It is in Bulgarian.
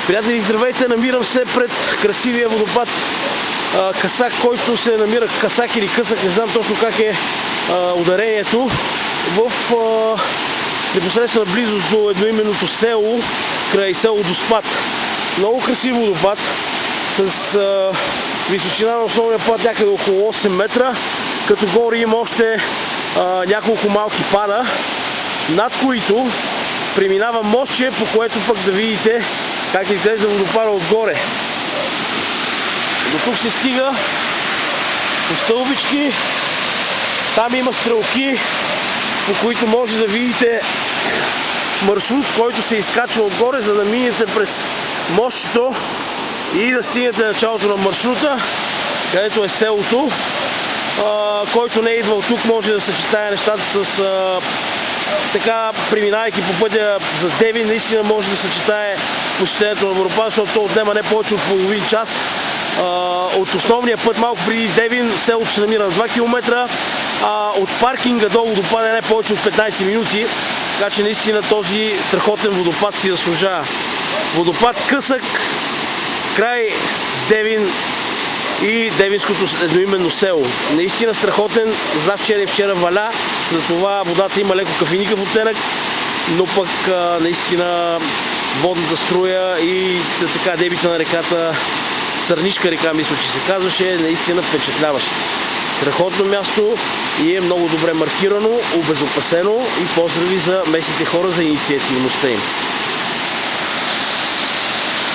Приятели, здравейте! Намирам се пред красивия водопад Късак, който се намира Късак или Късак, не знам точно как е ударението, в непосредствена близост до едноименното село, край село Доспат. Много красив водопад, с височина на основния път някъде около 8 метра, като горе има още няколко малки пада, над които преминава мостче, по което пък да видите как изглежда водопада отгоре. До тук се стига по стълбички, там има стрелки, по които може да видите маршрут, който се изкачва отгоре, за да минете през мостчето и да стигнете началото на маршрута, където е селото. Който не е идвал тук, може да съчетае нещата с така, преминайки по пътя за Девин, наистина може да съчетае посещението на водопада, защото то отнема не повече от половин час. От основния път, малко преди Девин, селото се намира на 2 км, а от паркинга до водопада е не повече от 15 минути, така че наистина този страхотен водопад си заслужава. Водопад Късак, край Девин и девинското едноименно село. Наистина страхотен, завчера и вчера валя, затова водата има леко кафеникъв оттенък, но пък наистина водната струя и така дебита на реката, Сърнишка река, мисля, че се казваше, наистина впечатляващ. Страхотно място и е много добре маркирано, обезопасено, и поздрави за местните хора за инициативността им.